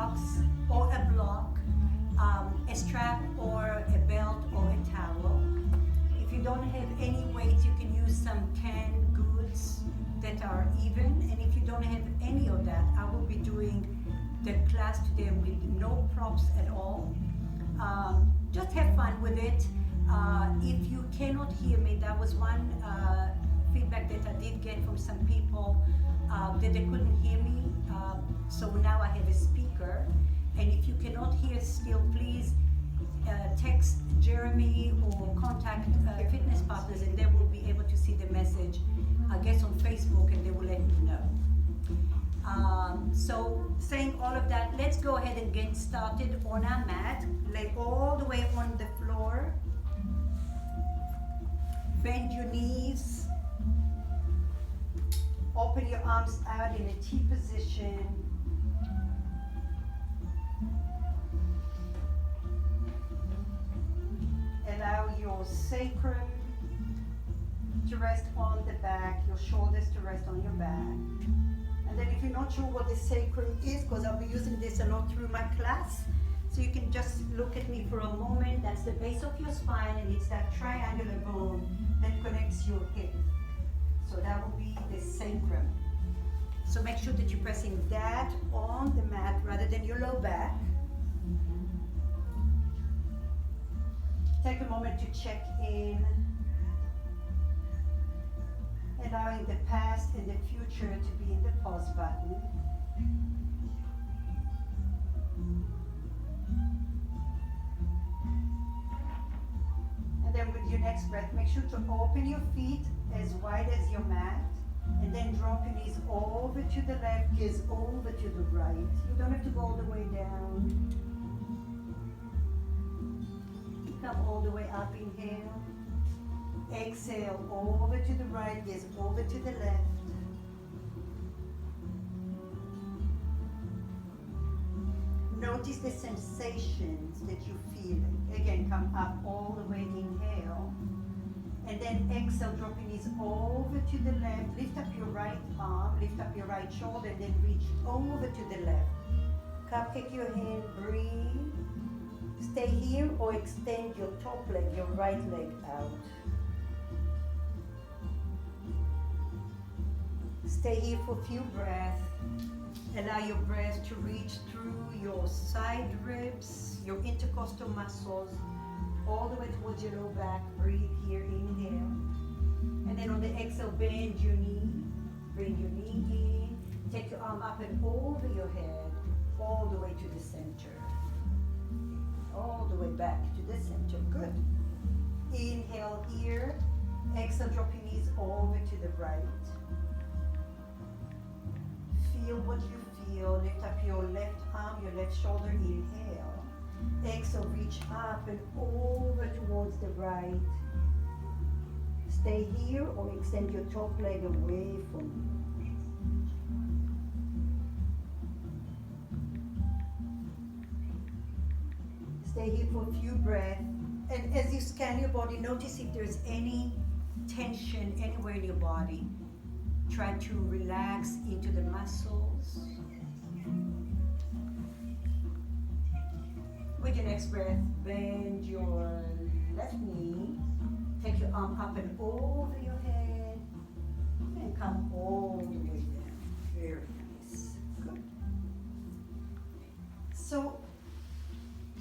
box or a block, a strap or a belt or a towel. If you don't have any weights, you can use some canned goods that are even. And if you don't have any of that, I will be doing the class today with no props at all. Just have fun with it. If you cannot hear me, that was one feedback that I did get from some people that they couldn't hear me. So now I have a speaker. And if you cannot hear still, please text Jeremy or contact Fitness Partners, and they will be able to see the message, I guess, on Facebook, and they will let me know. So saying all of that, let's go ahead and get started on our mat. Lay all the way on the floor. Bend your knees. Open your arms out in a T position. Allow your sacrum to rest on the back, your shoulders to rest on your back. And then if you're not sure what the sacrum is, because I'll be using this a lot through my class, so you can just look at me for a moment. That's the base of your spine, and it's that triangular bone that connects your hip. So that will be the sacrum. So make sure that you're pressing that on the mat rather than your low back. Take a moment to check in, allowing the past and the future to be in the pause button. And then with your next breath, make sure to open your feet as wide as your mat, and then drop your knees over to the left, gaze over to the right. You don't have to go all the way down. Come all the way up, inhale. Exhale, over to the right, gaze over to the left. Notice the sensations that you're feeling. Again, come up all the way, inhale. And then exhale, drop your knees over to the left. Lift up your right arm, lift up your right shoulder, and then reach over to the left. Cupcake your hand, breathe. Stay here or extend your top leg, your right leg out. Stay here for a few breaths. Allow your breath to reach through your side ribs, your intercostal muscles, all the way towards your low back. Breathe here, inhale. And then on the exhale, bend your knee. Bring your knee in. Take your arm up and over your head, all the way to the center. All the way back to the center. Good. Inhale here. Exhale, drop your knees over to the right. Feel what you feel. Lift up your left arm, your left shoulder. Inhale. Exhale, reach up and over towards the right. Stay here or extend your top leg away from you. Stay here for a few breaths. And as you scan your body, notice if there's any tension anywhere in your body. Try to relax into the muscles. With your next breath, bend your left knee. Take your arm up and over your head. And come all the way down. Very nice. Good. So,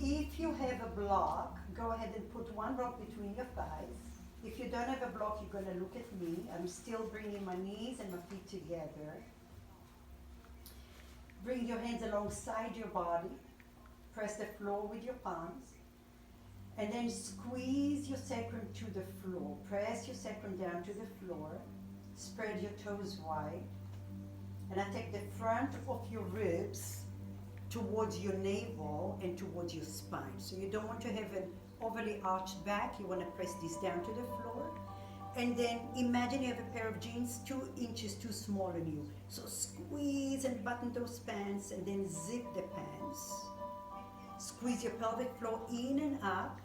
if you have a block, go ahead and put one rock between your thighs. If you don't have a block, you're going to look at me. I'm still bringing my knees and my feet together. Bring your hands alongside your body. Press the floor with your palms. And then squeeze your sacrum to the floor. Press your sacrum down to the floor. Spread your toes wide. And I take the front of your ribs towards your navel and towards your spine. So you don't want to have an overly arched back. You want to press this down to the floor. And then imagine you have a pair of jeans 2 inches too small on you. So squeeze and button those pants and then zip the pants. Squeeze your pelvic floor in and up.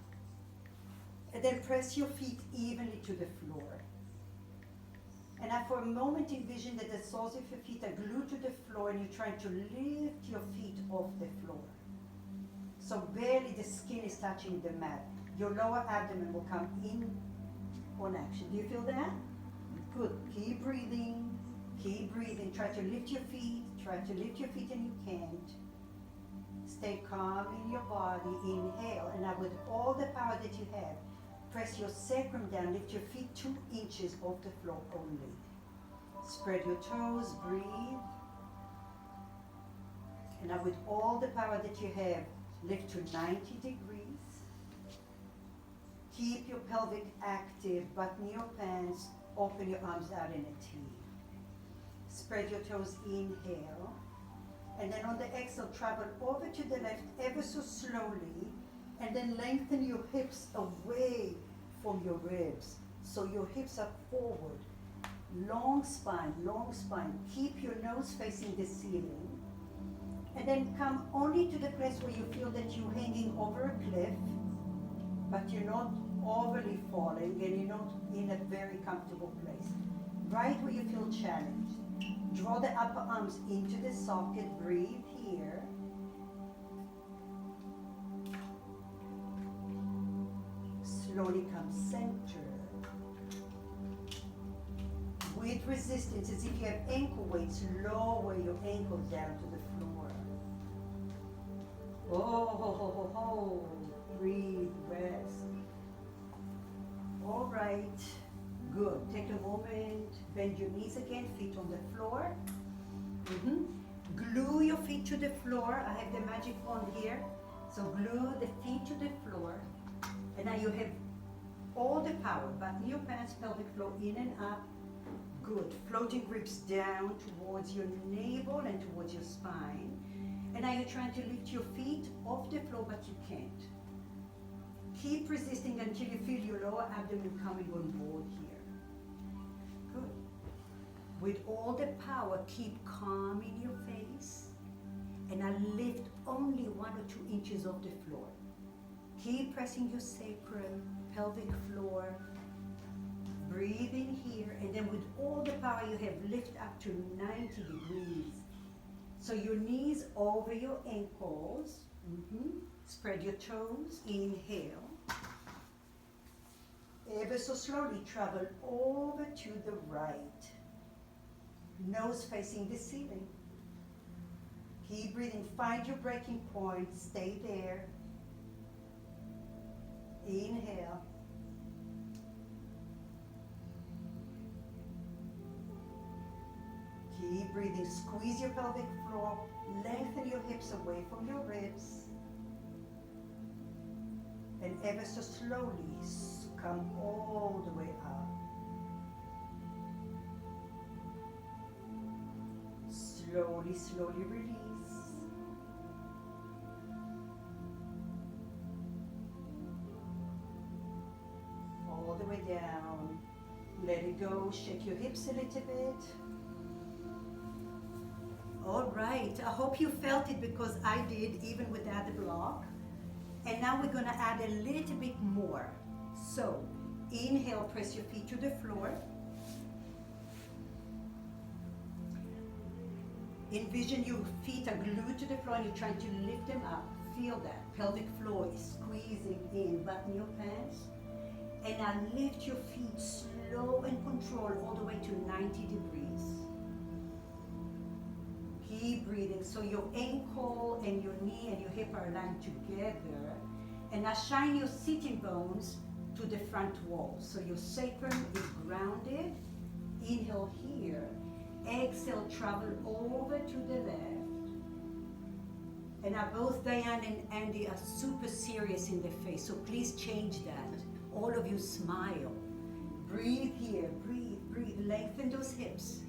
And then press your feet evenly to the floor. And now for a moment envision that the soles of your feet are glued to the floor and you're trying to lift your feet off the floor. So barely the skin is touching the mat. Your lower abdomen will come in on action. Do you feel that? Good. Keep breathing. Keep breathing. Try to lift your feet. Try to lift your feet and you can't. Stay calm in your body. Inhale. And now with all the power that you have, press your sacrum down. Lift your feet 2 inches off the floor only. Spread your toes. Breathe. And now with all the power that you have, lift to 90 degrees. Keep your pelvic active. Button your pants. Open your arms out in a T. Spread your toes. Inhale. And then on the exhale, travel over to the left ever so slowly. And then lengthen your hips away from your ribs. So your hips are forward. Long spine, long spine. Keep your nose facing the ceiling. And then come only to the place where you feel that you're hanging over a cliff, but you're not overly falling and you're not in a very comfortable place. Right where you feel challenged. Draw the upper arms into the socket. Breathe here. Slowly come center. With resistance, as if you have ankle weights, lower your ankles down to the floor. Oh, ho, ho, ho, ho. Breathe, rest. All right, good. Take a moment, bend your knees again, feet on the floor. Glue your feet to the floor. I have the magic wand here. So glue the feet to the floor. And now you have all the power. Button your pants, pelvic floor in and up. Good. Floating grips down towards your navel and towards your spine. And now you're trying to lift your feet off the floor, but you can't. Keep resisting until you feel your lower abdomen coming on board here. Good. With all the power, keep calm in your face. And now lift only 1 or 2 inches off the floor. Keep pressing your sacrum, pelvic floor. Breathe in here, and then with all the power you have, lift up to 90 degrees. So your knees over your ankles. Spread your toes. Inhale. Ever so slowly travel over to the right. Nose facing the ceiling. Keep breathing. Find your breaking point. Stay there. Inhale. Keep breathing. Squeeze your pelvic floor. Lengthen your hips away from your ribs. And ever so slowly come all the way up. Slowly, slowly release. All the way down. Let it go. Shake your hips a little bit. All right, I hope you felt it because I did, even without the block. And now we're gonna add a little bit more. So, inhale, press your feet to the floor. Envision your feet are glued to the floor and you're trying to lift them up. Feel that. Pelvic floor is squeezing in. Button your pants. And now lift your feet slow and controlled all the way to 90 degrees. Keep breathing. So your ankle and your knee and your hip are aligned together. And now shine your sitting bones to the front wall. So your sacrum is grounded. Inhale here. Exhale, travel over to the left. And now both Diane and Andy are super serious in the face. So please change that. All of you smile. Breathe here. Breathe, breathe. Lengthen those hips.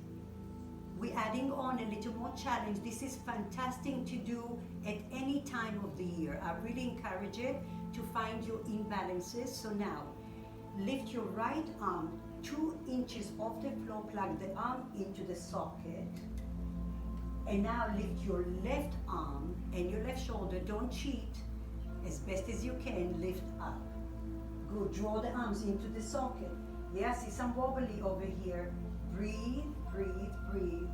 We're adding on a little more challenge. This is fantastic to do at any time of the year. I really encourage it to find your imbalances. So now, lift your right arm 2 inches off the floor, plug the arm into the socket. And now lift your left arm and your left shoulder. Don't cheat. As best as you can, lift up. Good, draw the arms into the socket. Yeah, see some wobbly over here. breathe, breathe, breathe.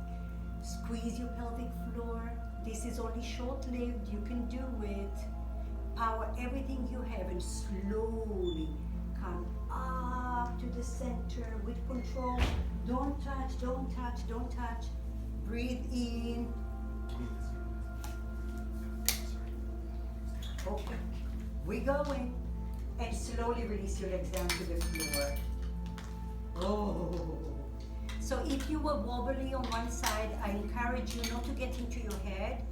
Squeeze your pelvic floor. This is only short-lived. You can do it. Power everything you have and slowly come up to the center with control. Don't touch, don't touch, don't touch. Breathe in. Okay, we're going. And slowly release your legs down to the floor. Oh. So if you were wobbly on one side, I encourage you not to get into your head,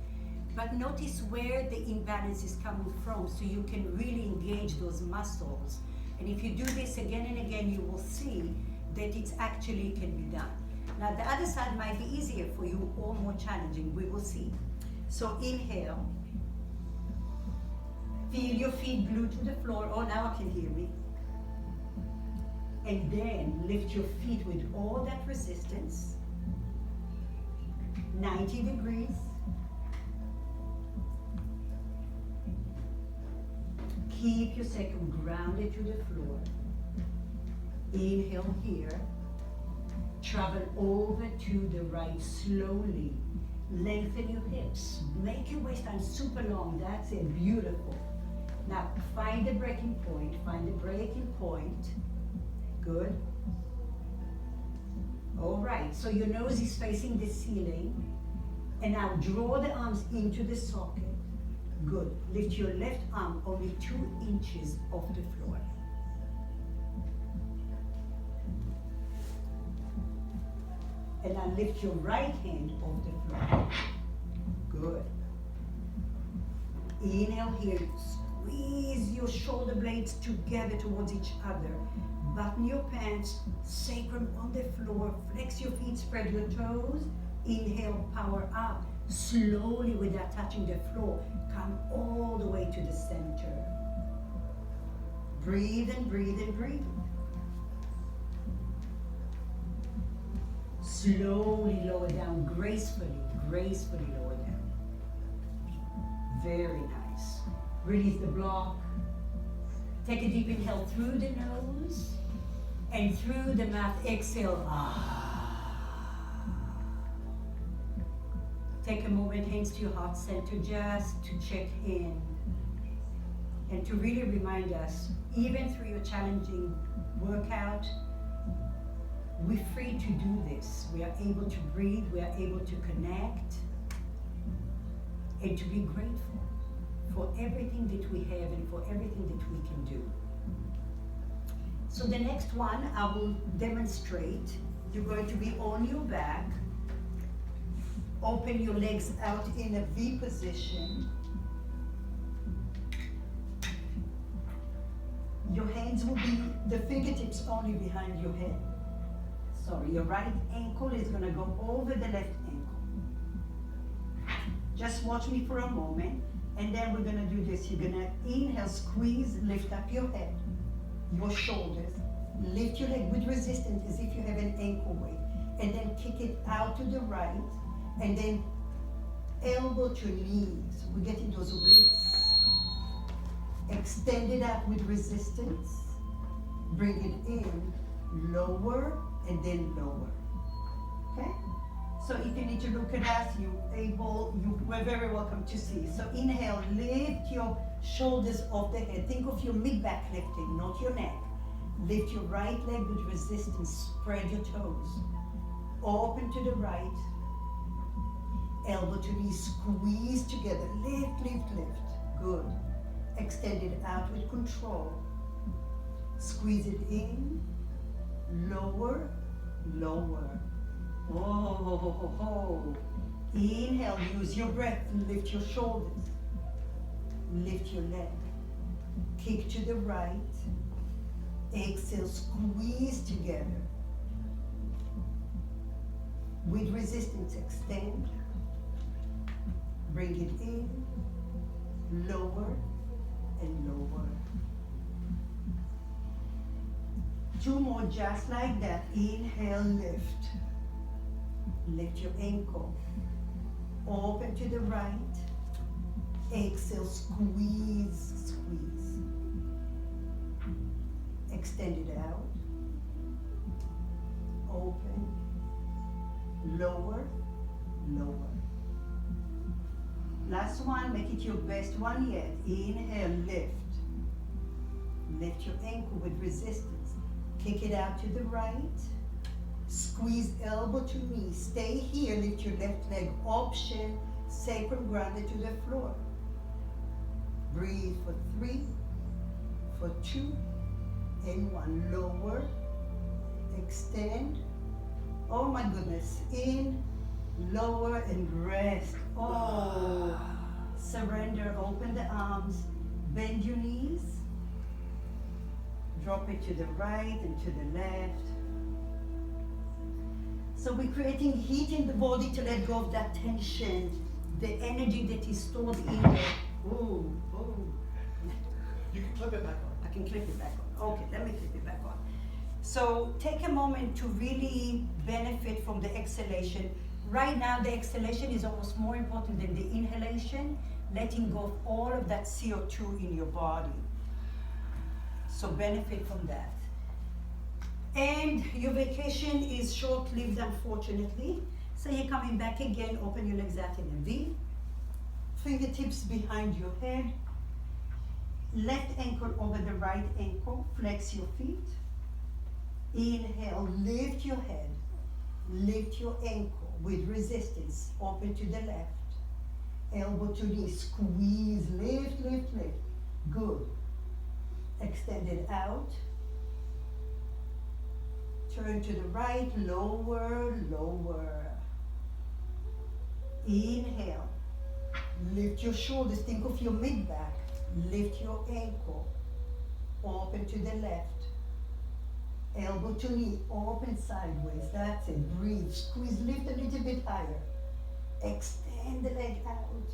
but notice where the imbalance is coming from so you can really engage those muscles. And if you do this again and again, you will see that it actually can be done. Now the other side might be easier for you or more challenging. We will see. So inhale. Feel your feet glued to the floor. Oh, now I can hear me. And then lift your feet with all that resistance. 90 degrees. Keep your sacrum grounded to the floor. Inhale here. Travel over to the right slowly. Lengthen your hips. Make your waistline super long. That's it. Beautiful. Now, find the breaking point. Find the breaking point. Good. All right. So your nose is facing the ceiling. And now draw the arms into the socket. Good. Lift your left arm only 2 inches off the floor. And now lift your right hand off the floor. Good. Inhale here. Squeeze your shoulder blades together towards each other. Button your pants, sacrum on the floor. Flex your feet, spread your toes. Inhale, power up. Slowly, without touching the floor, come all the way to the center. Breathe and breathe and breathe. Slowly lower down, gracefully lower down. Very nice. Release the block. Take a deep inhale through the nose and through the mouth. Exhale. Take a moment, hands to your heart center, just to check in and to really remind us, even through your challenging workout, we're free to do this. We are able to breathe, we are able to connect, and to be grateful for everything that we have and for everything that we can do. So the next one I will demonstrate. You're going to be on your back. Open your legs out in a V position. Your hands will be the fingertips only behind your head. Sorry, your right ankle is going to go over the left ankle. Just watch me for a moment, and then we're going to do this. You're going to inhale, squeeze, lift up your head, your shoulders, lift your leg with resistance as if you have an ankle weight, and then kick it out to the right, and then elbow to knees. We're getting those obliques. Extend it out with resistance. Bring it in, lower, and then lower. Okay? So if you need to look at us, we're very welcome to see. So inhale, lift your shoulders off the head. Think of your mid-back lifting, not your neck. Lift your right leg with resistance. Spread your toes. Open to the right. Elbow to knee, squeeze together. Lift, lift, lift. Good. Extend it out with control. Squeeze it in. Lower, lower. Oh. Inhale, use your breath. Lift your shoulders. Lift your leg. Kick to the right. Exhale, squeeze together. With resistance, extend. Bring it in, lower and lower. 2 more just like that. Inhale, lift. Lift your ankle. Open to the right. Exhale, squeeze, squeeze. Extend it out. Open lower, lower. Last one, make it your best one yet. Inhale, lift. Lift your ankle with resistance. Kick it out to the right. Squeeze elbow to knee. Stay here, lift your left leg. Option, sacrum grounded to the floor. Breathe for 3, for 2, and 1. Lower, extend. Oh my goodness, in, lower, and rest. Oh, surrender, open the arms, bend your knees. Drop it to the right and to the left. So we're creating heat in the body to let go of that tension, the energy that is stored in there. Ooh, ooh. You can clip it back on. I can clip it back on. Okay, let me clip it back on. So take a moment to really benefit from the exhalation. Right now, the exhalation is almost more important than the inhalation, letting go of all of that CO2 in your body. So benefit from that. And your vacation is short-lived, unfortunately. So you're coming back again, open your legs out in a V. Fingertips behind your head. Left ankle over the right ankle, flex your feet. Inhale, lift your head, lift your ankle with resistance, open to the left. Elbow to knee, squeeze, lift, lift, lift. Good. Extend it out. Turn to the right, lower, lower. Inhale, lift your shoulders, think of your mid-back. Lift your ankle, open to the left. Elbow to knee, open sideways, that's it. Breathe, squeeze, lift a little bit higher. Extend the leg out.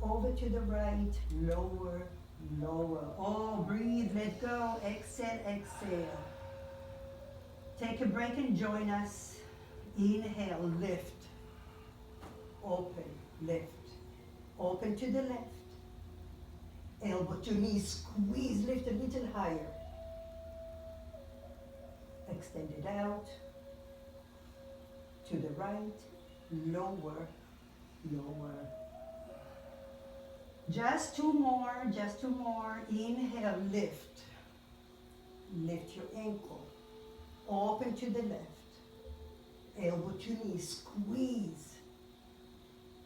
Over to the right, lower, lower. Oh, breathe, let go, exhale, exhale. Take a break and join us. Inhale, lift. Open, lift. Open to the left. Elbow to knee, squeeze, lift a little higher. Extend it out. To the right, lower, lower. Just two more, just two more. Inhale, lift. Lift your ankle. Open to the left. Elbow to knee, squeeze.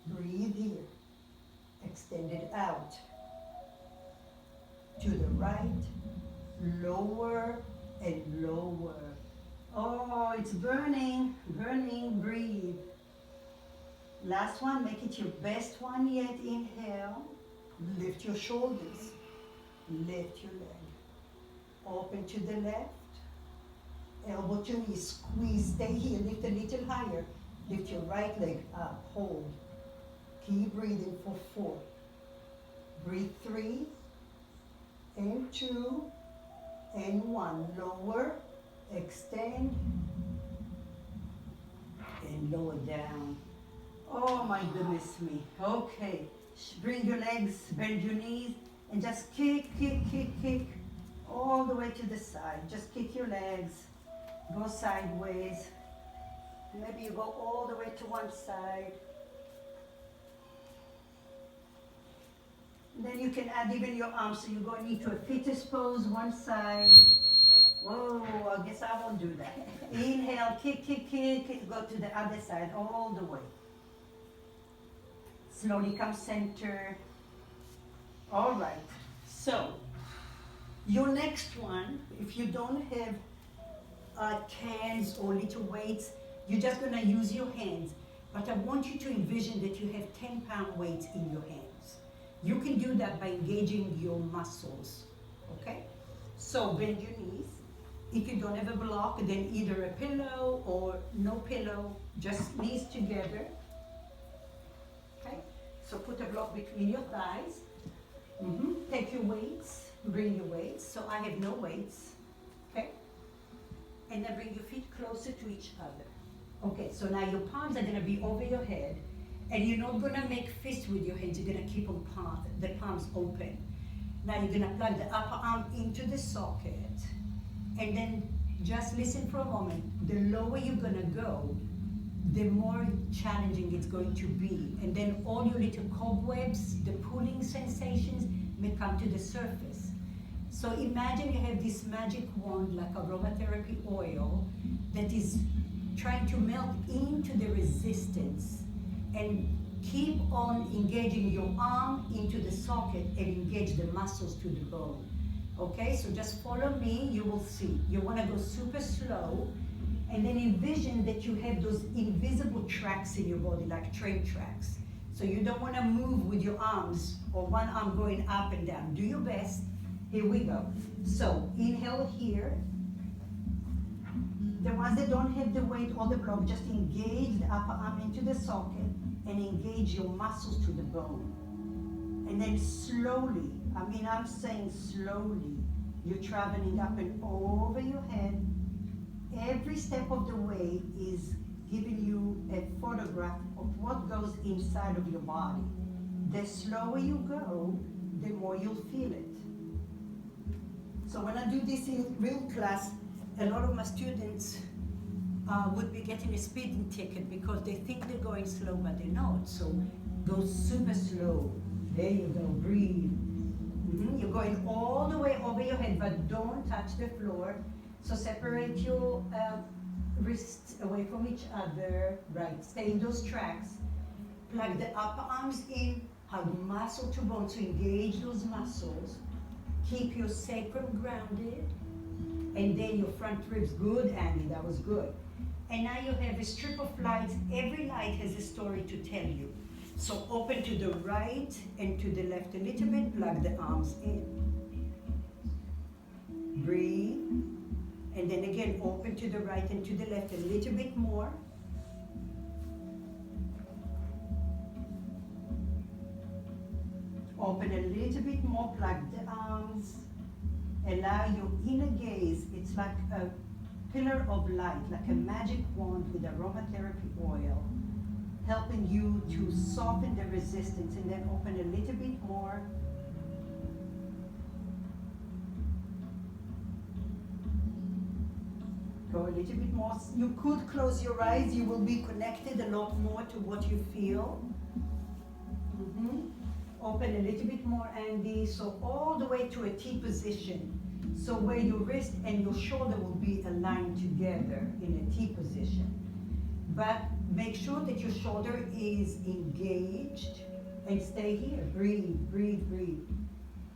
Breathe here. Extend it out. To the right, lower and lower. Oh, it's burning, burning, breathe. Last one, make it your best one yet. Inhale, lift your shoulders, lift your leg. Open to the left, elbow to knee, squeeze, stay here, lift a little higher. Lift your right leg up, hold. Keep breathing for 4. Breathe 3, and 2, and 1. Lower, extend, and lower down. Oh my goodness me. Okay, bring your legs, bend your knees, and just kick, kick, kick, kick, all the way to the side. Just kick your legs, go sideways. Maybe you go all the way to one side. Then you can add even your arms, so you're going into a fetus pose, one side. Whoa, I guess I won't do that. Inhale, kick, kick, kick, kick, go to the other side, all the way. Slowly come center. All right, so your next one, if you don't have cans or little weights, you're just gonna use your hands. But I want you to envision that you have 10-pound weights in your hands. You can do that by engaging your muscles, okay? So bend your knees. If you don't have a block, then either a pillow or no pillow, just knees together, okay? So put a block between your thighs. Take your weights, bring your weights. So I have no weights, okay? And then bring your feet closer to each other. Okay, so now your palms are gonna be over your head, and you're not gonna make fists with your hands, you're gonna keep the palms open. Now you're gonna plug the upper arm into the socket, and then just listen for a moment. The lower you're gonna go, the more challenging it's going to be. And then all your little cobwebs, the pulling sensations may come to the surface. So imagine you have this magic wand like aromatherapy oil that is trying to melt into the resistance and keep on engaging your arm into the socket and engage the muscles to the bone. Okay, so just follow me, you will see. You want to go super slow and then envision that you have those invisible tracks in your body, like train tracks. So you don't want to move with your arms or one arm going up and down. Do your best. Here we go. So inhale here. The ones that don't have the weight or the block, just engage the upper arm into the socket and engage your muscles to the bone. And then slowly, I'm saying slowly, you're traveling up and over your head. Every step of the way is giving you a photograph of what goes inside of your body. The slower you go, the more you'll feel it. So when I do this in real class, a lot of my students would be getting a speeding ticket because they think they're going slow, but they're not. So go super slow. There you go, breathe. You're going all the way over your head, but don't touch the floor. So separate your wrists away from each other, right? Stay in those tracks. Plug the upper arms in, hug muscle to bone, so engage those muscles. Keep your sacrum grounded, and then your front ribs. Good, Andy, that was good. And now you have a strip of lights. Every light has a story to tell you. So open to the right and to the left a little bit, plug the arms in. Breathe. And then again, open to the right and to the left a little bit more. Open a little bit more, plug the arms. Allow your inner gaze, it's like a pillar of light, like a magic wand with aromatherapy oil, helping you to soften the resistance, and then open a little bit more. Go a little bit more. You could close your eyes, you will be connected a lot more to what you feel. Open a little bit more, Andy, so all the way to a T position. So where your wrist and your shoulder will be aligned together in a T position. But make sure that your shoulder is engaged and stay here. Breathe, breathe, breathe.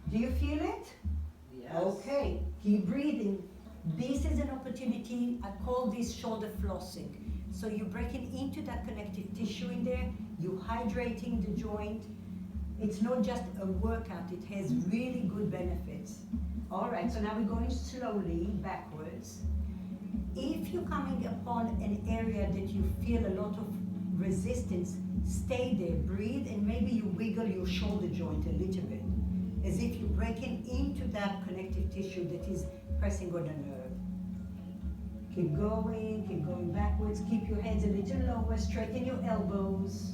Do you feel it? Yes. Okay, keep breathing. This is an opportunity, I call this shoulder flossing. So you're breaking into that connective tissue in there, you're hydrating the joint. It's not just a workout, it has really good benefits. All right, so now we're going slowly backwards. If you're coming upon an area that you feel a lot of resistance, stay there, breathe, and maybe you wiggle your shoulder joint a little bit, as if you're breaking into that connective tissue that is pressing on a nerve. Keep going backwards, keep your heads a little lower, straighten your elbows.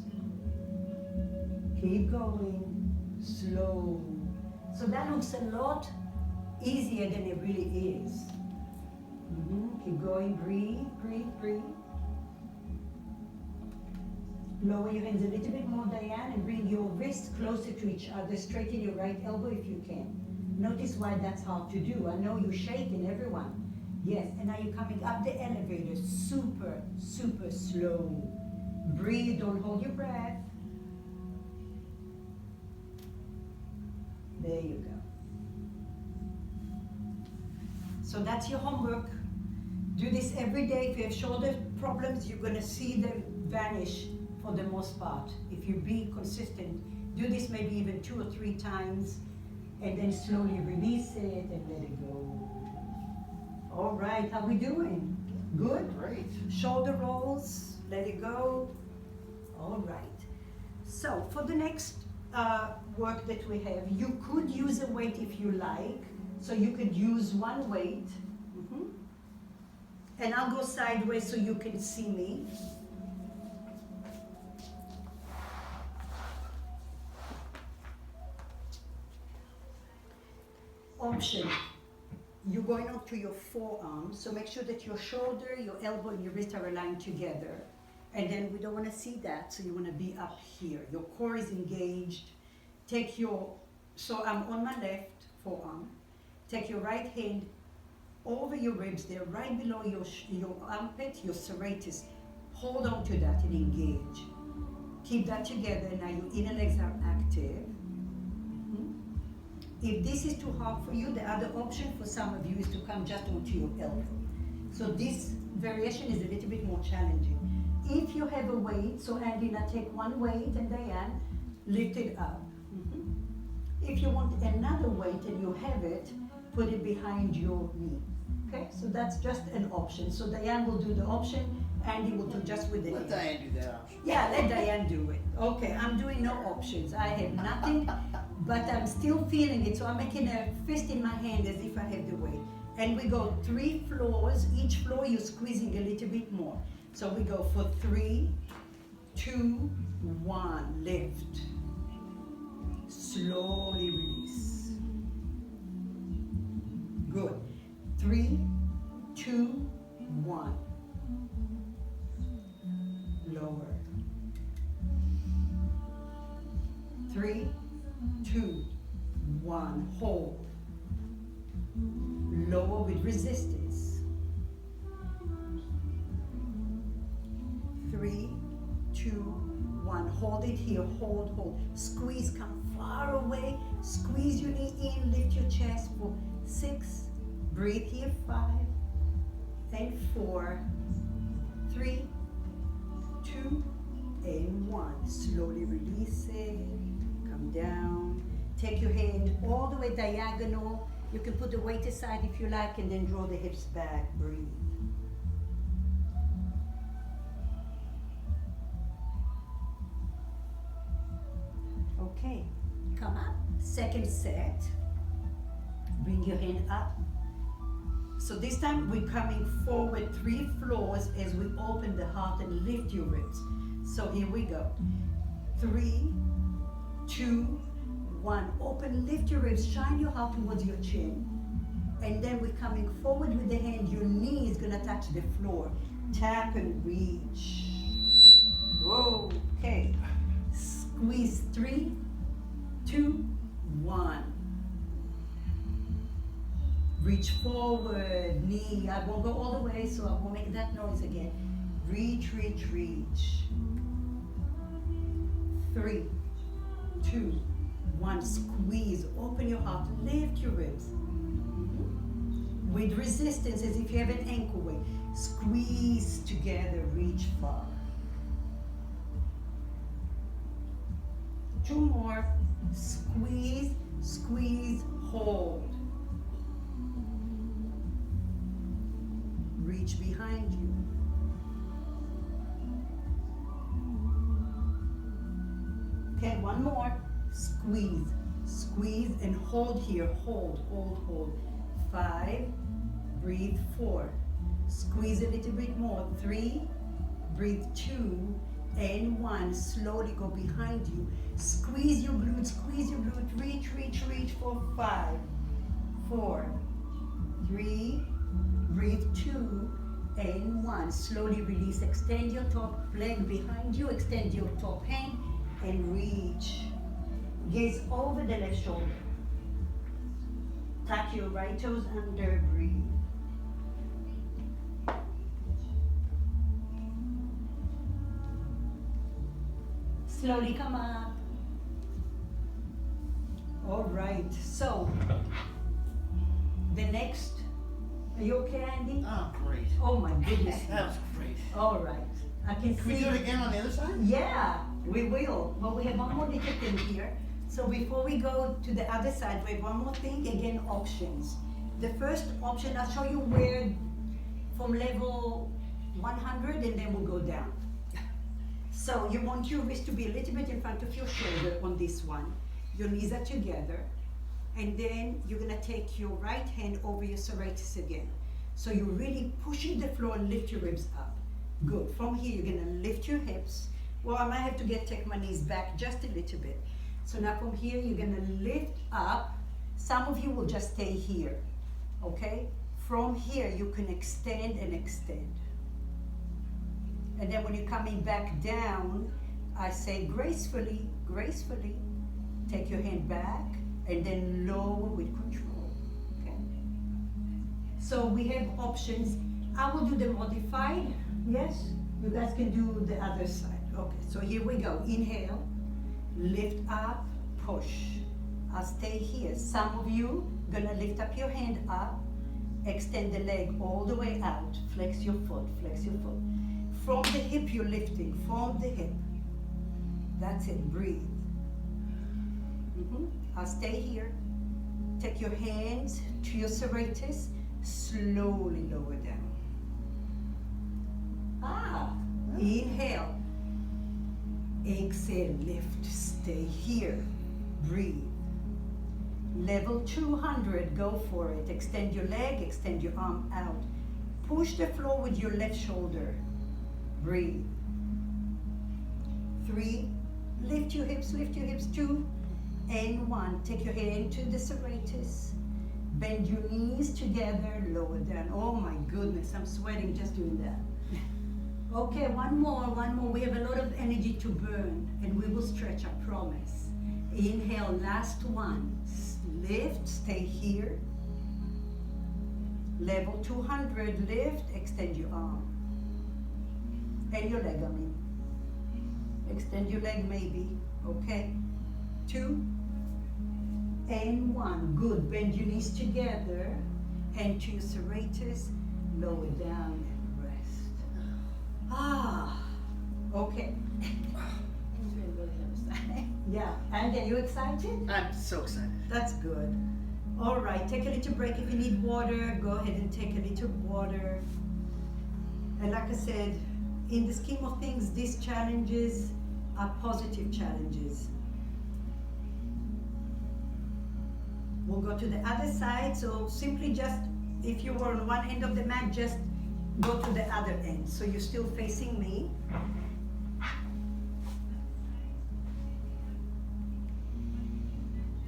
Keep going, slow. So that looks a lot easier than it really is. Keep going, breathe, breathe, breathe. Lower your hands a little bit more, Diane, and bring your wrists closer to each other. Straighten your right elbow if you can. Notice why that's hard to do. I know you're shaking, everyone. Yes, and now you're coming up the elevator, super, super slow. Breathe, don't hold your breath. There you go. So that's your homework. Do this every day. If you have shoulder problems, you're gonna see them vanish for the most part. If you be consistent, do this maybe even 2 or 3 times, and then slowly release it and let it go. All right, how we doing? Good? Great. Shoulder rolls, let it go. All right. So for the next work that we have, you could use a weight if you like. So you could use one weight. And I'll go sideways so you can see me. Option. You're going up to your forearm, so make sure that your shoulder, your elbow, and your wrist are aligned together. And then we don't want to see that, so you want to be up here. Your core is engaged. Take your, so I'm on my left forearm. Take your right hand over your ribs there, right below your armpit, your serratus. Hold on to that and engage. Keep that together. Now your inner legs are active. If this is too hard for you, the other option for some of you is to come just onto your elbow. So this variation is a little bit more challenging. If you have a weight, so Andy, now take one weight and Diane, lift it up. If you want another weight and you have it, put it behind your knee. Okay, so that's just an option. So Diane will do the option, Andy will do just with the knee. Let Diane do that option. Yeah, let Diane do it. Okay, I'm doing no options. I have nothing, but I'm still feeling it. So I'm making a fist in my hand as if I have the weight. And we go 3 floors. Each floor you're squeezing a little bit more. So we go for 3, 2, 1, lift. Slowly release. Good. 3, 2, 1. Lower. 3, 2, 1. Hold. Lower with resistance. 3, 2, 1. Hold it here. Hold, hold. Squeeze. Come far away. Squeeze your knee in. Lift your chest for 6. Breathe here. 5 and 4. 3, 2 and 1. Slowly release it. Come down. Take your hand all the way diagonal. You can put the weight aside if you like and then draw the hips back. Breathe. Okay, come up. Second set. Bring your hand up. So this time we're coming forward 3 floors as we open the heart and lift your ribs. So here we go. 3, 2, 1. Open, lift your ribs, shine your heart towards your chin. And then we're coming forward with the hand. Your knee is gonna touch the floor. Tap and reach. Whoa, okay. Squeeze 3, 2, 1. Reach forward, knee. I won't go all the way, so I won't make that noise again. Reach, reach, reach. 3, 2, 1. Squeeze, open your heart, lift your ribs. With resistance, as if you have an ankle weight. Squeeze together, reach far. 2 more. Squeeze, squeeze, hold. Reach behind you. Okay, 1 more. Squeeze, squeeze and hold here. Hold, hold, hold. 5, breathe 4. Squeeze a little bit more. 3, breathe 2 and 1. Slowly go behind you. Squeeze your glutes, squeeze your glute. Reach, reach, reach for 5, 4, 3, breathe 2 and 1. Slowly release. Extend your top leg behind you. Extend your top hand and reach. Gaze over the left shoulder. Tuck your right toes under. Breathe. Slowly come up. All right. So the next. Are you okay, Andy? Oh, great. Oh my goodness. That was great. All right. I can Can we see. do it again on the other side? Yeah, we will. But we have one more little thing here. So before we go to the other side, we have one more thing. Again, options. The first option, I'll show you where from level 100 and then we'll go down. So you want your wrist to be a little bit in front of your shoulder on this one. Your knees are together. And then you're gonna take your right hand over your serratus again. So you're really pushing the floor and lift your ribs up. Good. From here, you're gonna lift your hips. Well, I might have to take my knees back just a little bit. So now from here, you're gonna lift up. Some of you will just stay here, okay? From here, you can extend and extend. And then when you're coming back down, I say gracefully, gracefully, take your hand back and then lower with control, okay? So we have options. I will do the modified, yes? You guys can do the other side. Okay, so here we go. Inhale, lift up, push. I'll stay here. Some of you gonna lift up your hand up, extend the leg all the way out, flex your foot, flex your foot. From the hip you're lifting, from the hip. That's it, breathe. I'll stay here. Take your hands to your serratus, slowly lower down. Inhale. Exhale, lift, stay here, breathe. Level 200, go for it. Extend your leg, extend your arm out. Push the floor with your left shoulder. Breathe. 3, lift your hips, 2, and 1. Take your hand to the serratus. Bend your knees together, lower down. Oh my goodness, I'm sweating just doing that. Okay, one more. We have a lot of energy to burn, and we will stretch, I promise. Inhale, last one. Lift, stay here. Level 200, lift, extend your arm. And your leg, I mean. Extend your leg maybe, okay? 2 and 1, good. Bend your knees together, hand to your serratus, lower down and rest. Okay. Yeah, and are you excited? I'm so excited. That's good. All right, take a little break. If you need water, go ahead and take a little water. And like I said, in the scheme of things, these challenges are positive challenges. We'll go to the other side, so simply just, if you were on one end of the mat, just go to the other end. So you're still facing me.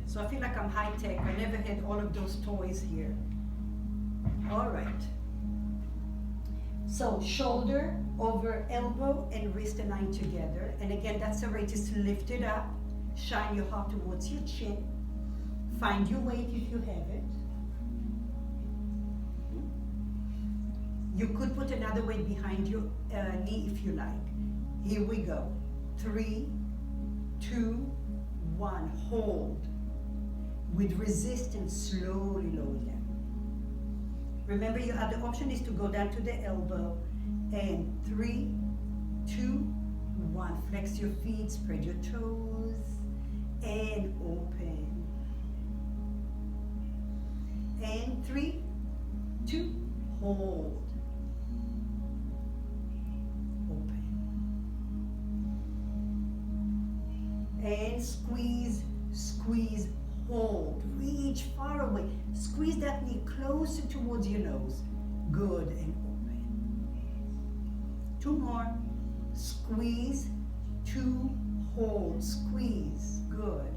So I feel like I'm high tech. I never had all of those toys here. All right. So shoulder over elbow and wrist aligned together. And again, that serratus lifted up. Shine your heart towards your chin. Find your weight if you have it. You could put another weight behind your knee if you like. Here we go. 3, 2, 1. Hold. With resistance, slowly lower down. Remember, your other option is to go down to the elbow. And 3, 2, 1. Flex your feet, spread your toes, and open. And 3, 2, hold. Open. And squeeze, squeeze, hold. Reach far away. Squeeze that knee closer towards your nose. Good, and open. 2 more. Squeeze, 2, hold. Squeeze, good.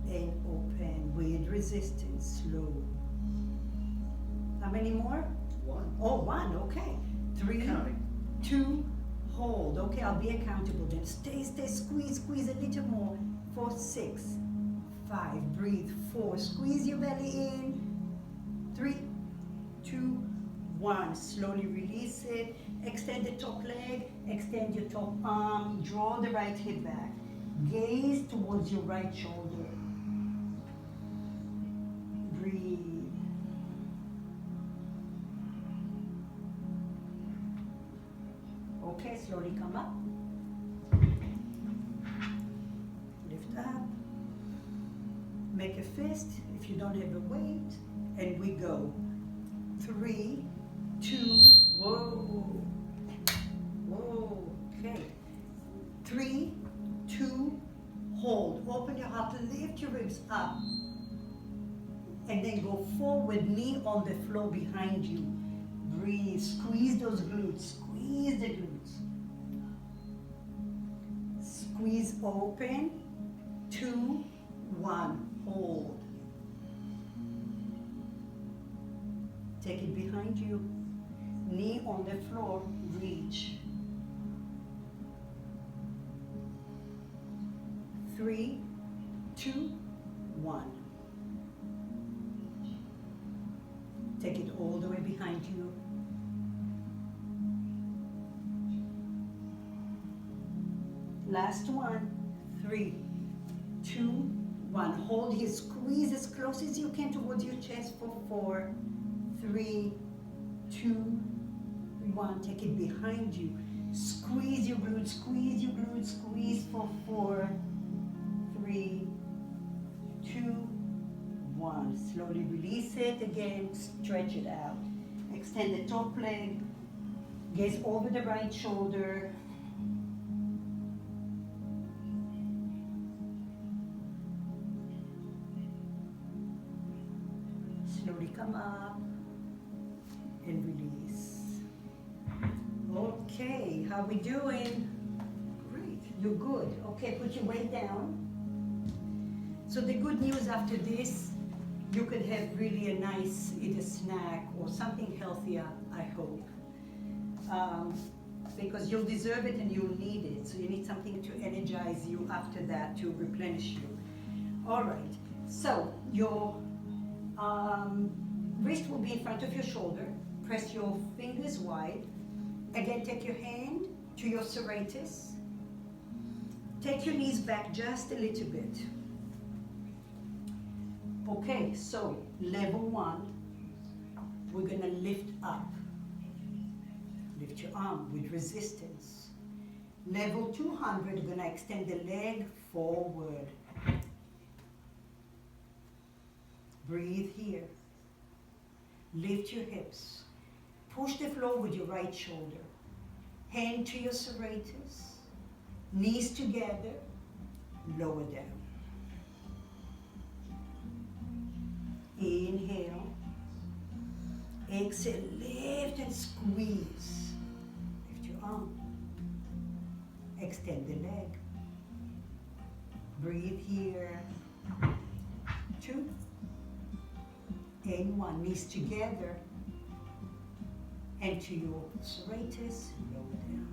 And open with resistance, slow. How many more? 1. Oh, 1, okay. 3, Counting. 2, hold. Okay, I'll be accountable then. Stay, squeeze, squeeze a little more. 4, 6, 5, breathe. 4, squeeze your belly in. 3, 2, 1, slowly release it. Extend the top leg, extend your top arm, draw the right hip back. Gaze towards your right shoulder. Breathe. Okay, slowly come up. Lift up. Make a fist if you don't have a weight. And we go. 3, 2, whoa. Whoa, okay. 3, 2, hold. Open your heart, lift your ribs up. And then go forward, knee on the floor behind you. Breathe, squeeze those glutes, squeeze the glutes. Squeeze open, 2, 1, hold. Take it behind you. Knee on the floor, reach. 3, 2, 1. Take it all the way behind you. Last one. 3, 2, 1. Hold here. Squeeze as close as you can towards your chest for 4, 3, 2, 1. Take it behind you. Squeeze your glutes, squeeze your glutes, squeeze for 4, 3, 2, 1. Slowly release it again, stretch it out. Extend the top leg, gaze over the right shoulder. Slowly come up and release. Okay, how we doing? Great, you're good. Okay, put your weight down. So the good news after this, you could have really a nice either snack or something healthier, I hope. Because you'll deserve it and you'll need it. So you need something to energize you after that, to replenish you. All right, so your wrist will be in front of your shoulder. Press your fingers wide. Again, take your hand to your serratus. Take your knees back just a little bit. Okay, so level 1, we're gonna lift up. Lift your arm with resistance. Level 200, we're gonna extend the leg forward. Breathe here. Lift your hips. Push the floor with your right shoulder. Hand to your serratus. Knees together. Lower down. Inhale. Exhale, lift and squeeze. Lift your arm. Extend the leg. Breathe here. 2 and 1. Knees together. And to your serratus, lower down.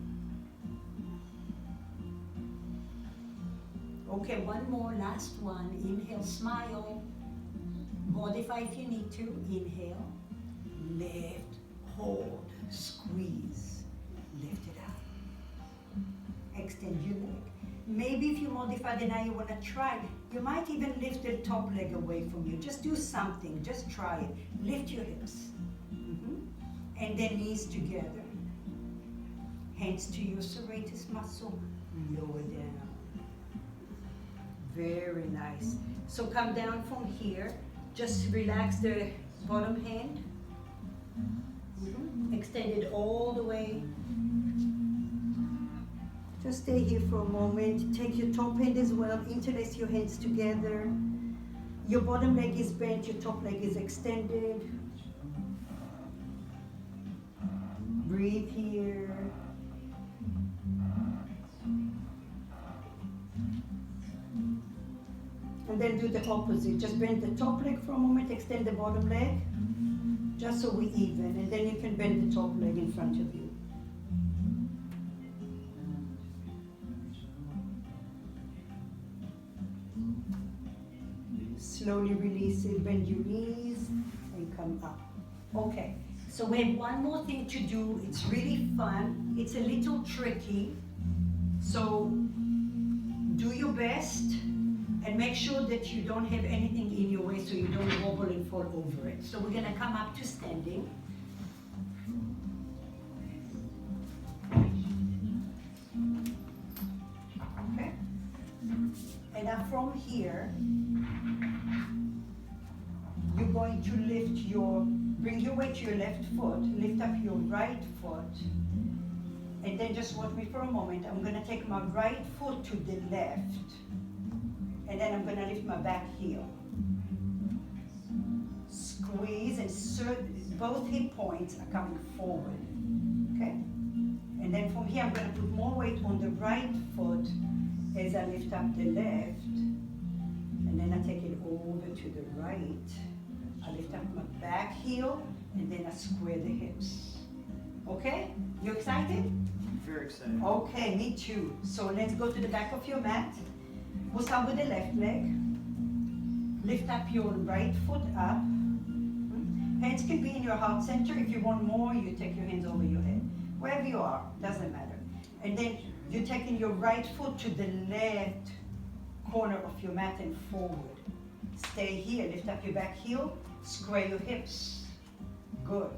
Okay, one more, last one. Inhale, smile. Modify if you need to. Inhale, lift, hold, squeeze, lift it up. Extend your leg. Maybe if you modify the now you want to try, you might even lift the top leg away from you. Just do something, just try it. Lift your hips. And then knees together. Hands to your serratus muscle, lower down. Very nice. So come down from here. Just relax the bottom hand. Extend it all the way. Just stay here for a moment. Take your top hand as well. Interlace your hands together. Your bottom leg is bent. Your top leg is extended. Breathe here. And then do the opposite. Just bend the top leg for a moment, extend the bottom leg, just so we're even. And then you can bend the top leg in front of you. Slowly release it, bend your knees, and come up. Okay, so we have one more thing to do. It's really fun. It's a little tricky. So do your best. And make sure that you don't have anything in your way so you don't wobble and fall over it. So we're gonna come up to standing. Okay? And now from here, you're going to bring your weight to your left foot, lift up your right foot, and then just watch me for a moment. I'm gonna take my right foot to the left. And then I'm going to lift my back heel. Squeeze and both hip points are coming forward. Okay? And then from here I'm going to put more weight on the right foot as I lift up the left. And then I take it over to the right. I lift up my back heel and then I square the hips. Okay? You excited? Very excited. Okay, me too. So let's go to the back of your mat. We'll start with the left leg. Lift up your right foot up. Hands can be in your heart center. If you want more, you take your hands over your head. Wherever you are, doesn't matter. And then you're taking your right foot to the left corner of your mat and forward. Stay here, lift up your back heel, square your hips. Good.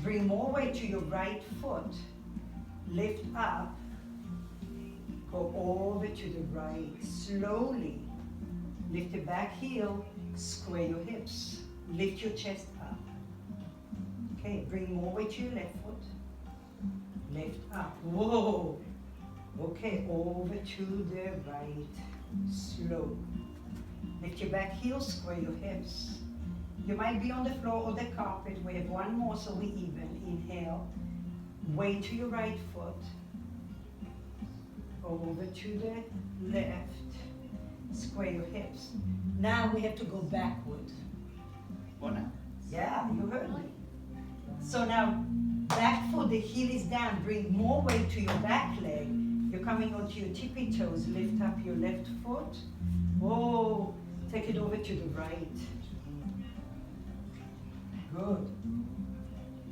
Bring more weight to your right foot. Lift up. Go over to the right. Slowly. Lift your back heel, square your hips. Lift your chest up. Okay, bring more weight to your left foot. Lift up. Whoa. Okay, over to the right. Slow. Lift your back heel, square your hips. You might be on the floor or the carpet. We have one more so we even. Inhale. Weight to your right foot. Over to the left. Square your hips. Now we have to go backward. What now? Yeah, you heard me. So now, back foot, the heel is down. Bring more weight to your back leg. You're coming onto your tippy toes. Lift up your left foot. Whoa. Take it over to the right. Good.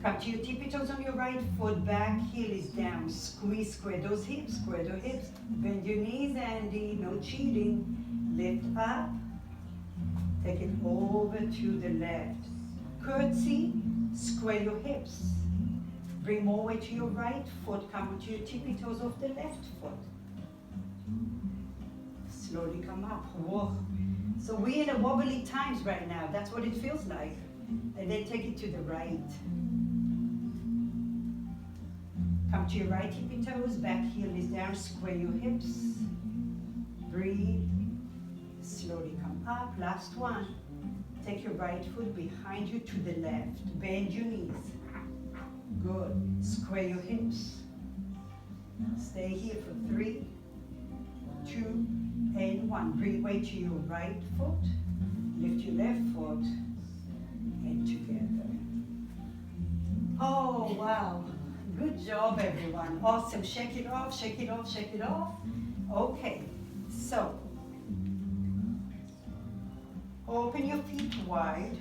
Come to your tippy toes on your right foot. Back heel is down. Squeeze, square those hips. Square those hips. Bend your knees, Andy. No cheating. Lift up. Take it over to the left. Curtsy. Square your hips. Bring more weight to your right foot. Come onto your tippy toes of the left foot. Slowly come up. Whoa. So we're in a wobbly times right now. That's what it feels like. And then take it to the right. Come to your right tippy toes. Back heel is down. Square your hips. Breathe. Slowly come up. Last one. Take your right foot behind you to the left. Bend your knees. Good. Square your hips. Stay here for 3, 2, and 1. Bring weight to your right foot. Lift your left foot. And together. Oh, wow. Good job, everyone. Awesome. Shake it off, shake it off, shake it off. Okay. So, open your feet wide.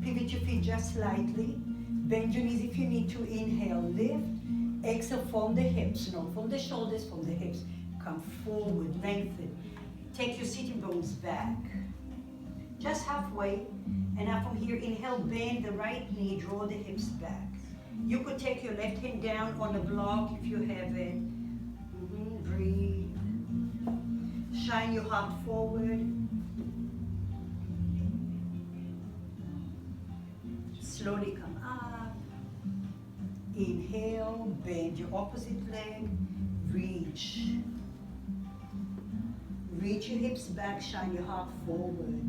Pivot your feet just slightly. Bend your knees if you need to. Inhale, lift. Exhale from the hips, not from the shoulders, from the hips. Come forward, lengthen. Take your sitting bones back. Just halfway. And now from here, inhale, bend the right knee, draw the hips back. You could take your left hand down on the block if you have it. Breathe. Shine your heart forward. Slowly come up. Inhale, bend your opposite leg. Reach. Reach your hips back, shine your heart forward.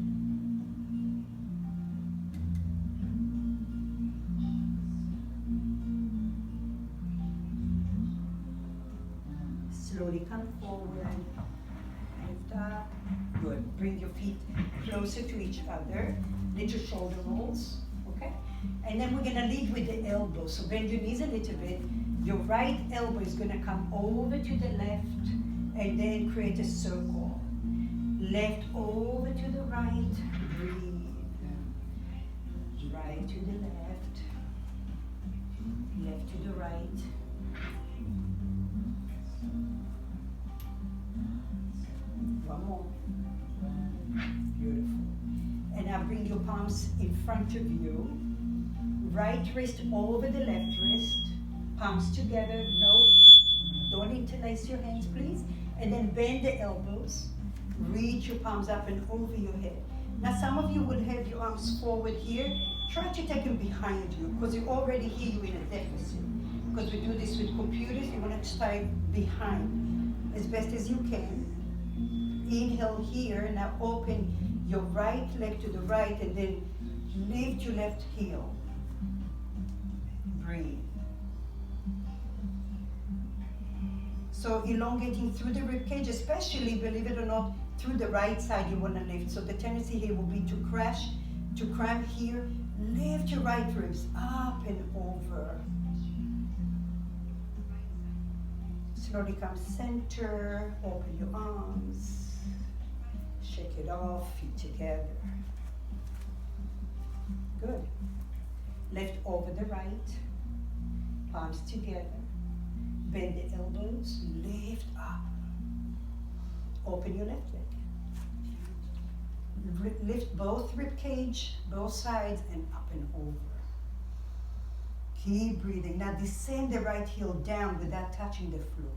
Slowly come forward. Lift up. Good. Bring your feet closer to each other. Little shoulder rolls. Okay? And then we're going to lead with the elbow. So bend your knees a little bit. Your right elbow is going to come over to the left and then create a circle. Left over to the right. Breathe. Right to the left. Left to the right. One more. Beautiful. And now bring your palms in front of you. Right wrist over the left wrist. Palms together. No, don't interlace your hands, please. And then bend the elbows. Reach your palms up and over your head. Now some of you will have your arms forward here. Try to take them behind you because you already here you're in a deficit. Because we do this with computers, you want to stay behind as best as you can. Inhale here, now open your right leg to the right and then lift your left heel. Breathe. So elongating through the ribcage, especially, believe it or not, through the right side you want to lift. So the tendency here will be to crash, to cramp here Lift your right ribs up and over. Slowly come center, open your arms. Shake it off, feet together. Good. Lift over the right, palms together. Bend the elbows, lift up. Open your left leg. Lift both rib cage, both sides, and up and over. Keep breathing. Now descend the right heel down without touching the floor.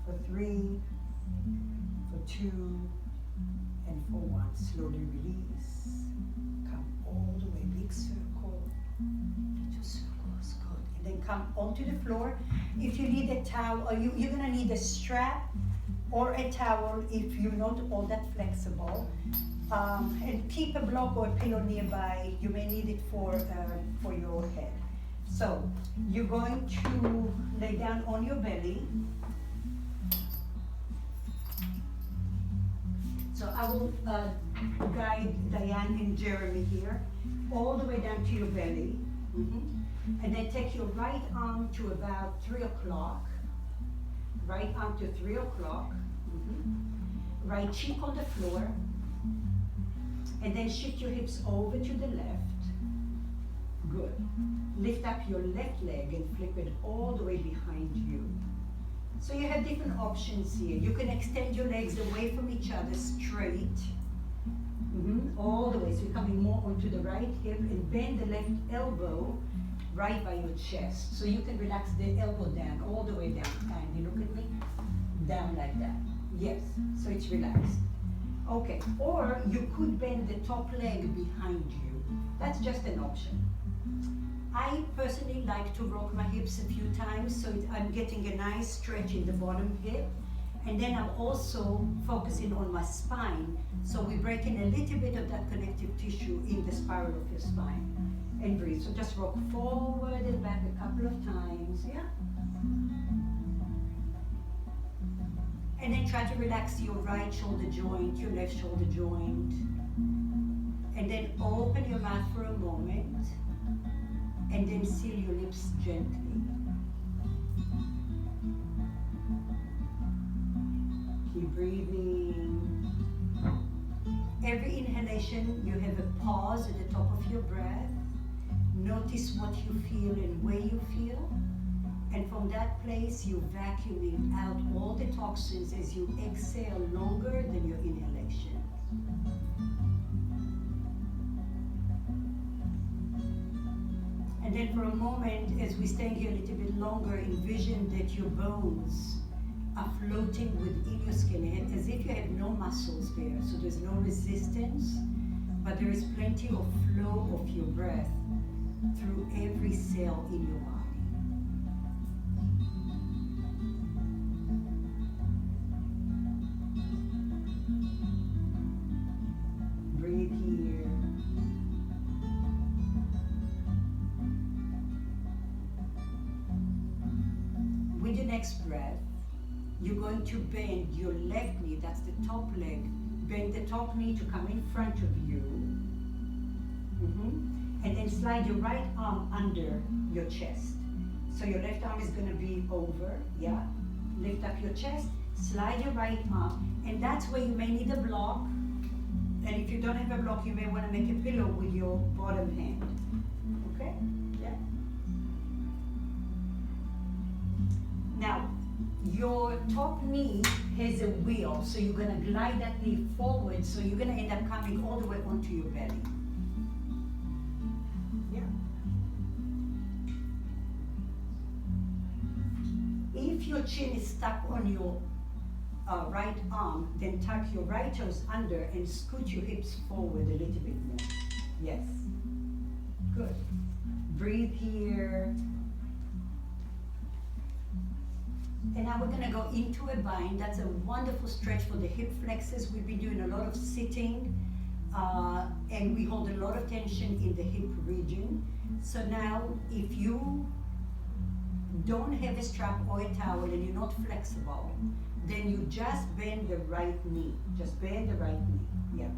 For 3, for 2, and for 1. Slowly release. Come all the way, big circle. Little circles, good. And then come onto the floor. If you need a towel, or you're gonna need a strap or a towel if you're not all that flexible. And keep a block or a pillow nearby. You may need it for your head. So you're going to lay down on your belly. So I will guide Diane and Jeremy here, all the way down to your belly. And then take your right arm to about 3 o'clock. Right arm to 3 o'clock. Right cheek on the floor. And then shift your hips over to the left. Good. Lift up your left leg and flip it all the way behind you. So you have different options here. You can extend your legs away from each other straight. All the way. So you're coming more onto the right hip and bend the left elbow right by your chest. So you can relax the elbow down, all the way down. Andy, look at me. Down like that. Yes. So it's relaxed. Okay, or you could bend the top leg behind you. That's just an option. I personally like to rock my hips a few times, so I'm getting a nice stretch in the bottom hip. And then I'm also focusing on my spine, so we're breaking a little bit of that connective tissue in the spiral of your spine. And breathe. So just rock forward and back a couple of times, yeah? And then try to relax your right shoulder joint, your left shoulder joint. And then open your mouth for a moment. And then seal your lips gently. Keep breathing. Every inhalation, you have a pause at the top of your breath. Notice what you feel and where you feel. And from that place, you're vacuuming out all the toxins as you exhale longer than your inhalation. And then for a moment, as we stand here a little bit longer, envision that your bones are floating within your skin, as if you have no muscles there. So there's no resistance, but there is plenty of flow of your breath through every cell in your body. Breathe here. With your next breath, you're going to bend your left knee, that's the top leg. Bend the top knee to come in front of you. And then slide your right arm under your chest. So your left arm is going to be over, yeah? Lift up your chest, slide your right arm, and that's where you may need a block. And if you don't have a block, you may want to make a pillow with your bottom hand. Okay? Yeah. Now, your top knee has a wheel, so you're going to glide that knee forward, so you're going to end up coming all the way onto your belly. Yeah. If your chin is stuck on your right arm, then tuck your right toes under and scoot your hips forward a little bit more. Yes. Good. Breathe here. And now we're going to go into a bind. That's a wonderful stretch for the hip flexors. We've been doing a lot of sitting, and we hold a lot of tension in the hip region. So now, if you don't have a strap or a towel and you're not flexible, then you just bend the right knee. Just bend the right knee. Yeah.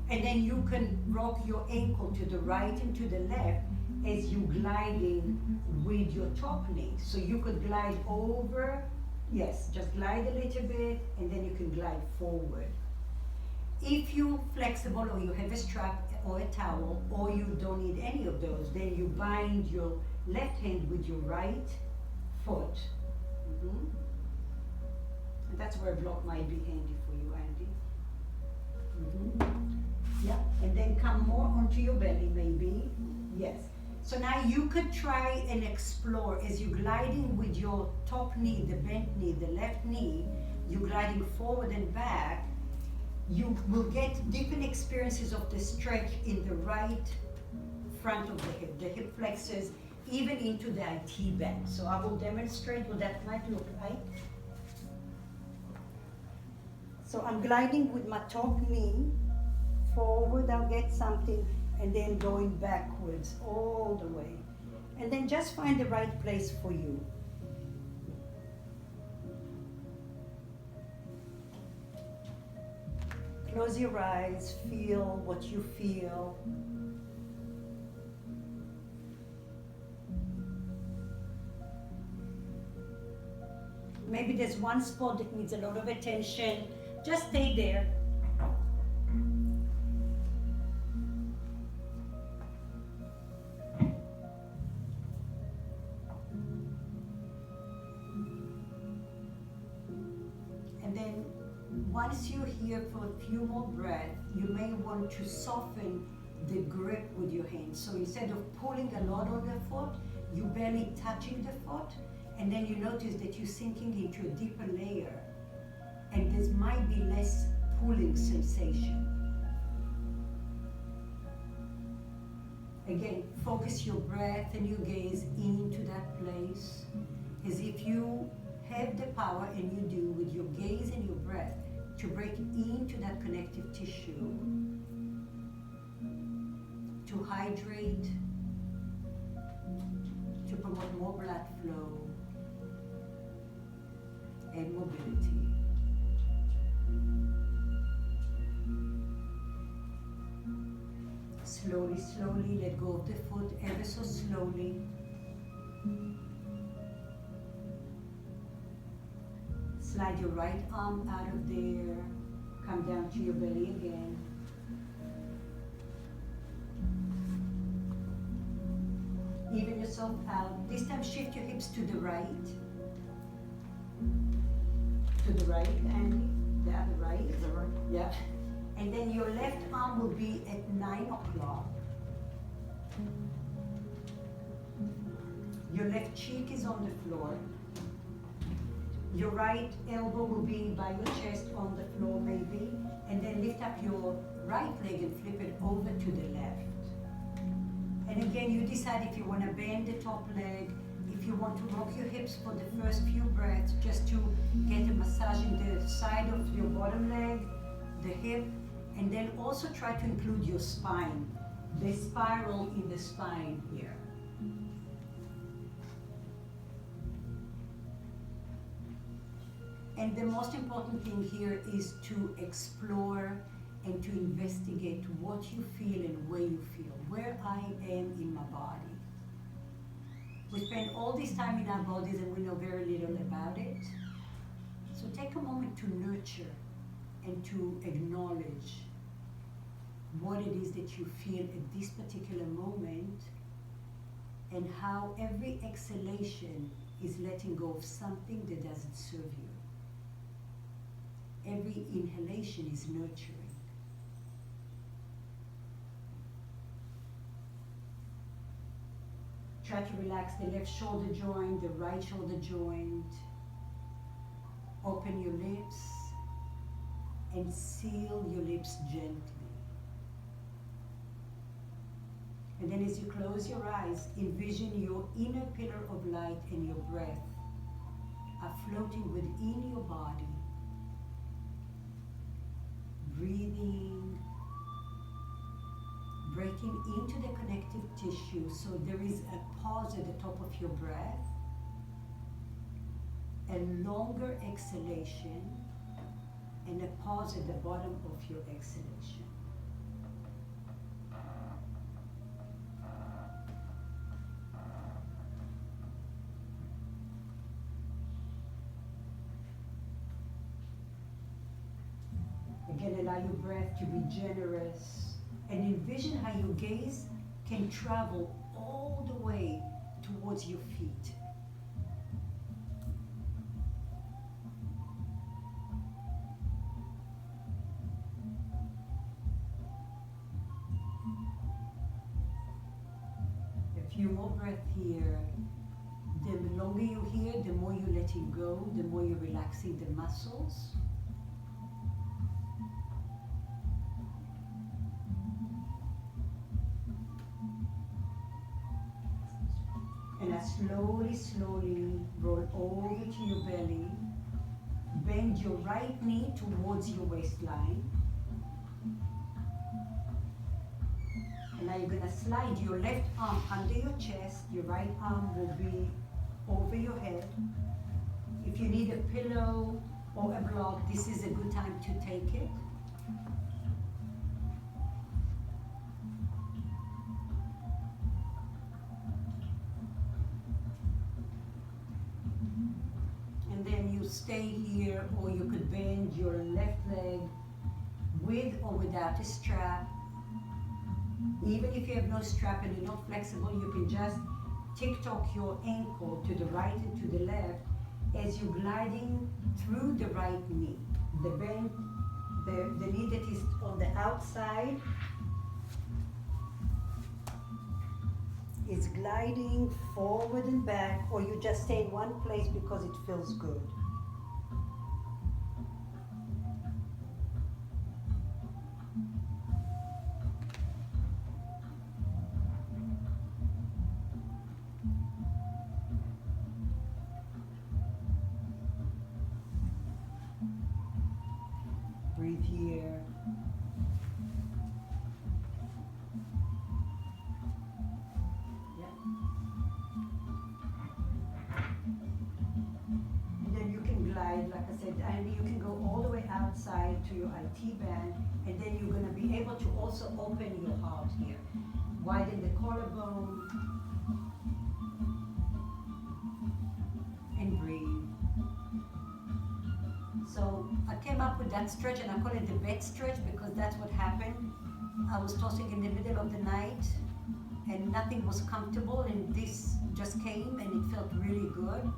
And then you can rock your ankle to the right and to the left as you gliding with your top knee. So you could glide over, yes, just glide a little bit, and then you can glide forward. If you're flexible or you have a strap or a towel, or you don't need any of those, then you bind your left hand with your right foot. And that's where a block might be handy for you, Andy. Yeah, and then come more onto your belly, maybe. Yes. So now you could try and explore as you're gliding with your top knee, the bent knee, the left knee, you're gliding forward and back. You will get different experiences of the stretch in the right front of the hip flexors, even into the IT bend. So I will demonstrate what that might look like. So I'm gliding with my top knee forward, I'll get something, and then going backwards all the way. And then just find the right place for you. Close your eyes, feel what you feel. Maybe there's one spot that needs a lot of attention. Just stay there. And then once you're here for a few more breaths, you may want to soften the grip with your hands. So instead of pulling a lot on the foot, you barely touching the foot, and then you notice that you're sinking into a deeper layer, and there might be less pulling sensation. Again, focus your breath and your gaze into that place, as if you have the power, and you do, with your gaze and your breath, to break into that connective tissue, to hydrate, to promote more blood flow and mobility. Slowly, slowly let go of the foot, ever so slowly. Slide your right arm out of there, come down to your belly again. Even yourself out. This time shift your hips to the right. To the right, Andy. The other right. Is that right? Yeah. And then your left arm will be at 9 o'clock. Your left cheek is on the floor. Your right elbow will be by your chest on the floor maybe. And then lift up your right leg and flip it over to the left. And again, you decide if you want to bend the top leg, if you want to rock your hips for the first few breaths, just to get a massage in the side of your bottom leg, the hip, and then also try to include your spine, the spiral in the spine here. And the most important thing here is to explore and to investigate what you feel and where you feel, where I am in my body. We spend all this time in our bodies and we know very little about it. So take a moment to nurture and to acknowledge what it is that you feel at this particular moment, and how every exhalation is letting go of something that doesn't serve you. Every inhalation is nurturing. Try to relax the left shoulder joint, the right shoulder joint. Open your lips and seal your lips gently. And then as you close your eyes, envision your inner pillar of light and your breath are floating within your body. Breathing, breaking into the connective tissue, so there is a pause at the top of your breath. a longer exhalation, and a pause at the bottom of your exhalation. Again, allow your breath to be generous and envision how your gaze can travel all the way towards your feet. A few more breaths here. The longer you're here, the more you're letting go, the more you're relaxing the muscles. And now slowly, slowly roll over to your belly. Bend your right knee towards your waistline. And now you're going to slide your left arm under your chest. Your right arm will be over your head. If you need a pillow or a block, this is a good time to take it. And then you stay here, or you could bend your left leg with or without a strap. Even if you have no strap and you're not flexible, you can just tick-tock your ankle to the right and to the left as you're gliding through the right knee. The bend, the knee that is on the outside is gliding forward and back, or you just stay in one place because it feels good. Breathe here. Yeah. And then you can glide, like I said, and you can go all the way outside to your IT band, and then you're going to be able to also open your heart here. Widen the collarbone. And breathe. So I came up with that stretch, and I call it the bed stretch because that's what happened. I was tossing in the middle of the night and nothing was comfortable, and this just came and it felt really good.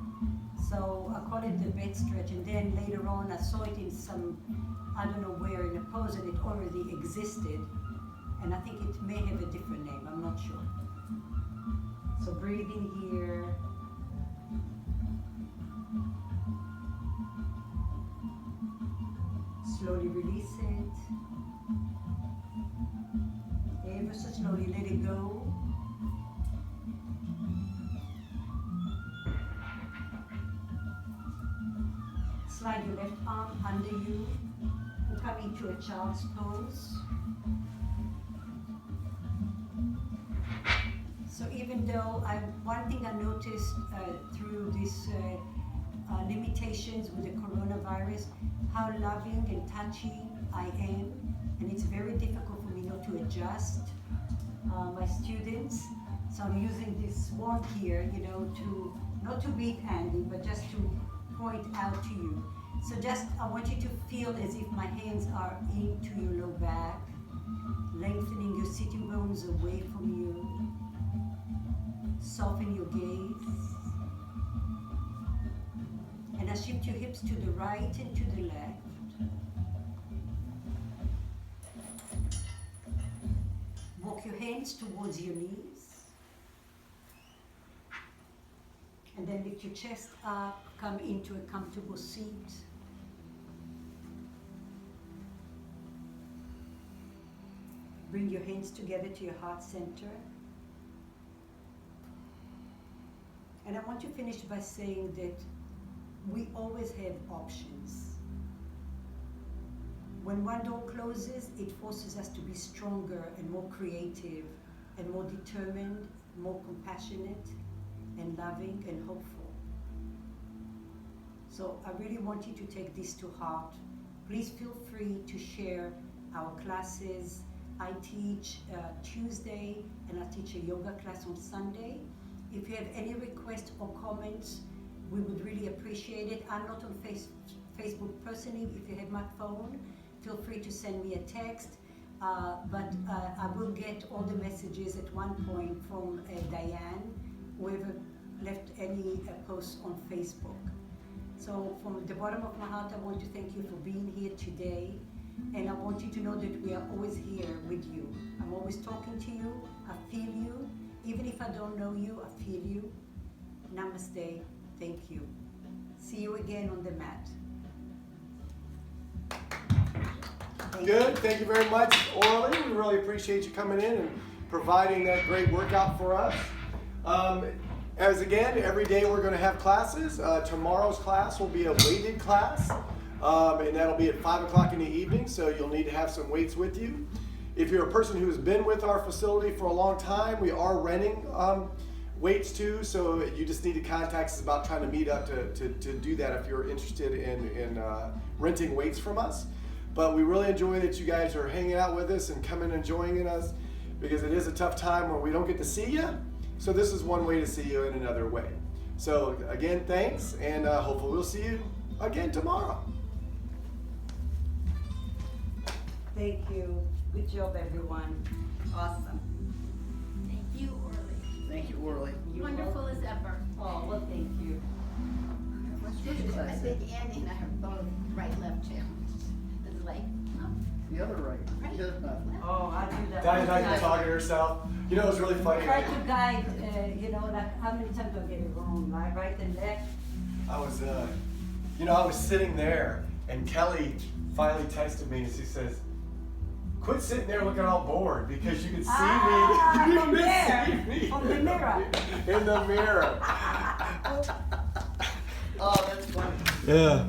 So I call it the bed stretch, and then later on I saw it in some, I don't know where, in a pose, and it already existed. And I think it may have a different name, I'm not sure. So breathe in here. Slowly release it. Ever so slowly let it go. Slide your left arm under you and come into a child's pose. So even though one thing I noticed through this limitations with the coronavirus, how loving and touchy I am, and it's very difficult for me not to adjust my students. So I'm using this wand here, you know, to not to beat Andy, but just to point out to you. So just I want you to feel as if my hands are into your low back, lengthening your sitting bones away from you. Soften your gaze. And now shift your hips to the right and to the left. Walk your hands towards your knees. And then lift your chest up, come into a comfortable seat. Bring your hands together to your heart center. And I want to finish by saying that we always have options. When one door closes, it forces us to be stronger and more creative and more determined, more compassionate and loving and hopeful. So I really want you to take this to heart. Please feel free to share our classes. I teach Tuesday and I teach a yoga class on Sunday. If you have any requests or comments, we would really appreciate it. I'm not on Facebook personally. If you have my phone, feel free to send me a text. But I will get all the messages at one point from Diane, whoever left any posts on Facebook. So from the bottom of my heart, I want to thank you for being here today. And I want you to know that we are always here with you. I'm always talking to you. I feel you. Even if I don't know you, I feel you. Namaste. Thank you. See you again on the mat. Good. Thank you very much, Orly. We really appreciate you coming in and providing that great workout for us. As again, every day we're going to have classes. Tomorrow's class will be a weighted class, and that'll be at 5 o'clock in the evening, so you'll need to have some weights with you. If you're a person who's been with our facility for a long time, we are renting weights too, so you just need to contact us about trying to meet up to do that if you're interested in renting weights from us. But we really enjoy that you guys are hanging out with us and coming and joining us, because it is a tough time when we don't get to see you. So this is one way to see you in another way. So again, thanks, and hopefully we'll see you again tomorrow. Thank you. Good job, everyone. Awesome. Thank you, Orly. Thank you, Orly. You're Wonderful as ever. Oh, well, thank you. I think Andy and I are both right-left challenged. It's like, oh, The other right. right. The other left. Oh, I do that. Diane's all the not time. talking to herself. You know, it's really funny. Try to guide, like how many times do I get it wrong, right and left? I was, I was sitting there, and Kelly finally texted me, and she says, "Quit sitting there looking all bored, because you can see Ah, me. You from can there, see me from the mirror." in the mirror." Oh, that's funny. Yeah.